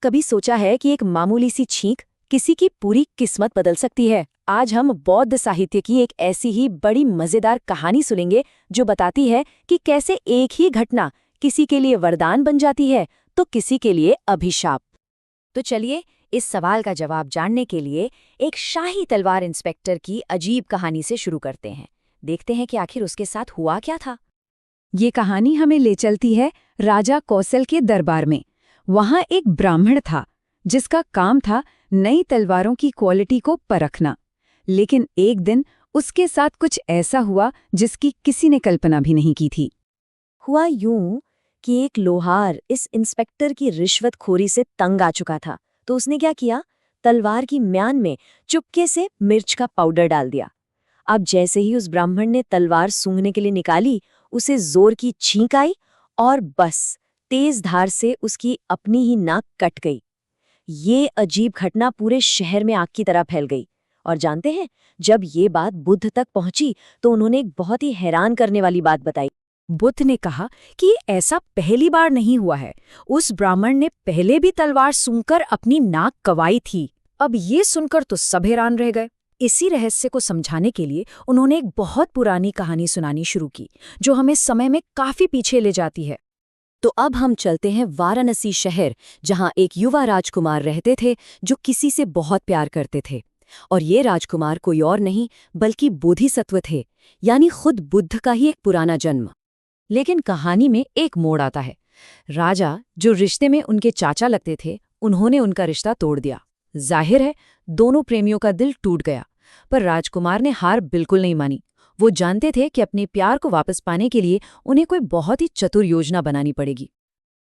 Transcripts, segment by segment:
कभी सोचा है कि एक मामूली सी छींक किसी की पूरी किस्मत बदल सकती है? आज हम बौद्ध साहित्य की एक ऐसी ही बड़ी मजेदार कहानी सुनेंगे जो बताती है कि कैसे एक ही घटना किसी के लिए वरदान बन जाती है तो किसी के लिए अभिशाप। तो चलिए इस सवाल का जवाब जानने के लिए एक शाही तलवार इंस्पेक्टर की अजीब कहानी से शुरू करते हैं। देखते हैं कि आखिर उसके साथ हुआ क्या था। ये कहानी हमें ले चलती है राजा कौशल के दरबार में। वहाँ एक ब्राह्मण था जिसका काम था नई तलवारों की क्वालिटी को परखना। लेकिन एक दिन उसके साथ कुछ ऐसा हुआ जिसकी किसी ने कल्पना भी नहीं की थी। हुआ यूं कि एक लोहार इस इंस्पेक्टर की रिश्वतखोरी से तंग आ चुका था, तो उसने क्या किया, तलवार की म्यान में चुपके से मिर्च का पाउडर डाल दिया। अब जैसे ही उस ब्राह्मण ने तलवार सूंघने के लिए निकाली, उसे जोर की छींक आई और बस तेज धार से उसकी अपनी ही नाक कट गई। ये अजीब घटना पूरे शहर में आग की तरह फैल गई। और जानते हैं, जब ये बात बुद्ध तक पहुंची तो उन्होंने एक बहुत ही हैरान करने वाली बात बताई। बुद्ध ने कहा कि ये ऐसा पहली बार नहीं हुआ है। उस ब्राह्मण ने पहले भी तलवार सूंघकर अपनी नाक कवाई थी। अब ये सुनकर तो सब हैरान रह गए। इसी रहस्य को समझाने के लिए उन्होंने एक बहुत पुरानी कहानी सुनानी शुरू की जो हमें समय में काफी पीछे ले जाती है। तो अब हम चलते हैं वाराणसी शहर, जहां एक युवा राजकुमार रहते थे जो किसी से बहुत प्यार करते थे। और ये राजकुमार कोई और नहीं बल्कि बोधिसत्व थे, यानी खुद बुद्ध का ही एक पुराना जन्म। लेकिन कहानी में एक मोड़ आता है। राजा, जो रिश्ते में उनके चाचा लगते थे, उन्होंने उनका रिश्ता तोड़ दिया। जाहिर है दोनों प्रेमियों का दिल टूट गया। पर राजकुमार ने हार बिल्कुल नहीं मानी। वो जानते थे कि अपने प्यार को वापस पाने के लिए उन्हें कोई बहुत ही चतुर योजना बनानी पड़ेगी।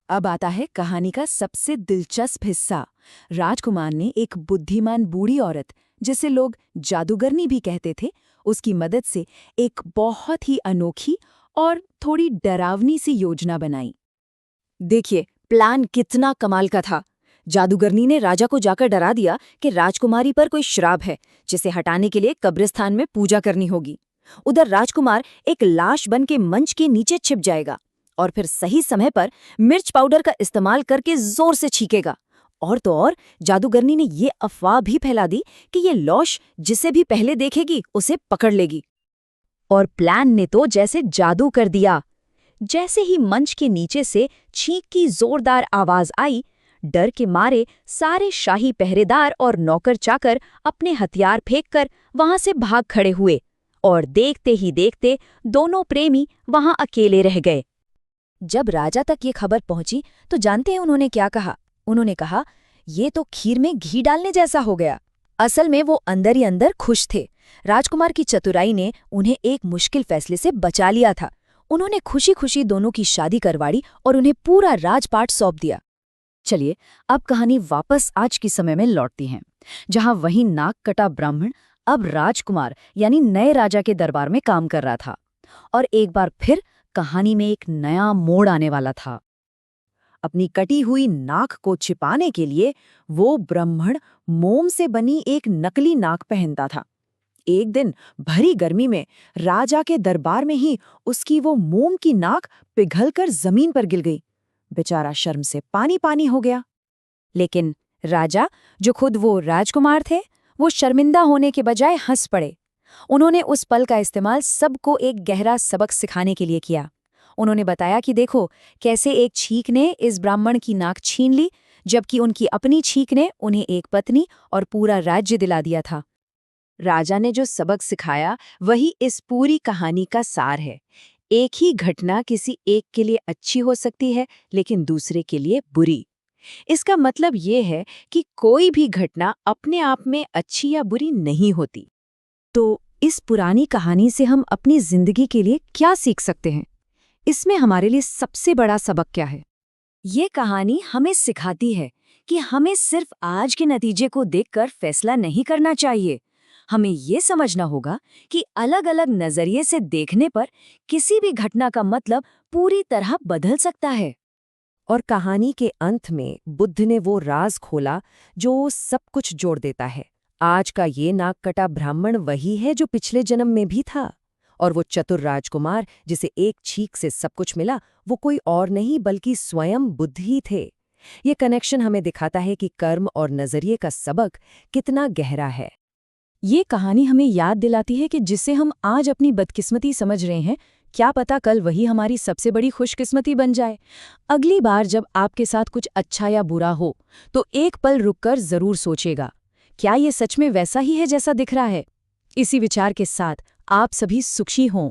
अब आता है कहानी का सबसे दिलचस्प हिस्सा। राजकुमार ने एक बुद्धिमान बूढ़ी औरत, जिसे लोग जादूगरनी भी कहते थे, उसकी मदद से एक बहुत ही अनोखी और थोड़ी डरावनी सी योजना बनाई। देखिए, प्लान कितना कमाल का था। जादूगरनी ने राजा को जाकर डरा दिया कि राजकुमारी पर कोई श्राप है जिसे हटाने के लिए कब्रिस्तान में पूजा करनी होगी। उधर राजकुमार एक लाश बन के मंच के नीचे छिप जाएगा और फिर सही समय पर मिर्च पाउडर का इस्तेमाल करके जोर से छींकेगा। और तो और जादूगरनी ने ये अफवाह भी फैला दी कि ये लाश जिसे भी पहले देखेगी उसे पकड़ लेगी। और प्लान ने तो जैसे जादू कर दिया। जैसे ही मंच के नीचे से छींक की जोरदार आवाज आई, डर के मारे सारे शाही पहरेदार और नौकर चाकर अपने हथियार फेंककर वहां से भाग खड़े हुए। और देखते ही देखते दोनों प्रेमी वहां अकेले रह गए। जब राजा तक ये खबर पहुंची तो जानते हैं उन्होंने क्या कहा? उन्होंने कहा, ये तो खीर में घी डालने जैसा हो गया। असल में वो अंदर ही अंदर खुश थे। राजकुमार की चतुराई ने उन्हें एक मुश्किल फैसले से बचा लिया था। उन्होंने खुशी खुशी दोनों की शादी करवाड़ी और उन्हें पूरा राजपाट सौंप दिया। चलिए अब कहानी वापस आज के समय में लौटती है, जहां वही नाक कटा ब्राह्मण अब राजकुमार यानी नए राजा के दरबार में काम कर रहा था। और एक बार फिर कहानी में एक नया मोड़ आने वाला था। अपनी कटी हुई नाक को छिपाने के लिए वो ब्राह्मण मोम से बनी एक नकली नाक पहनता था। एक दिन भरी गर्मी में राजा के दरबार में ही उसकी वो मोम की नाक पिघलकर जमीन पर गिर गई। बेचारा शर्म से पानी पानी हो गया। लेकिन राजा, जो खुद वो राजकुमार थे, वो शर्मिंदा होने के बजाय हंस पड़े। उन्होंने उस पल का इस्तेमाल सबको एक गहरा सबक सिखाने के लिए किया। उन्होंने बताया कि देखो कैसे एक छींक ने इस ब्राह्मण की नाक छीन ली, जबकि उनकी अपनी छींक ने उन्हें एक पत्नी और पूरा राज्य दिला दिया था। राजा ने जो सबक सिखाया वही इस पूरी कहानी का सार है। एक ही घटना किसी एक के लिए अच्छी हो सकती है लेकिन दूसरे के लिए बुरी। इसका मतलब ये है कि कोई भी घटना अपने आप में अच्छी या बुरी नहीं होती। तो इस पुरानी कहानी से हम अपनी जिंदगी के लिए क्या सीख सकते हैं? इसमें हमारे लिए सबसे बड़ा सबक क्या है? ये कहानी हमें सिखाती है कि हमें सिर्फ आज के नतीजे को देखकर फैसला नहीं करना चाहिए। हमें ये समझना होगा कि अलग अलग नजरिए से देखने पर किसी भी घटना का मतलब पूरी तरह बदल सकता है। और कहानी के अंत में बुद्ध ने वो राज खोला जो सब कुछ जोड़ देता है। आज का ये नाक कटा ब्राह्मण वही है जो पिछले जन्म में भी था। और वो चतुर राजकुमार जिसे एक छींक से सब कुछ मिला, वो कोई और नहीं बल्कि स्वयं बुद्ध ही थे। ये कनेक्शन हमें दिखाता है कि कर्म और नजरिए का सबक कितना गहरा है। ये कहानी हमें याद दिलाती है कि जिसे हम आज अपनी बदकिस्मती समझ रहे हैं, क्या पता कल वही हमारी सबसे बड़ी खुशकिस्मती बन जाए। अगली बार जब आपके साथ कुछ अच्छा या बुरा हो, तो एक पल रुककर जरूर सोचेगा, क्या ये सच में वैसा ही है जैसा दिख रहा है? इसी विचार के साथ आप सभी सुखी हों।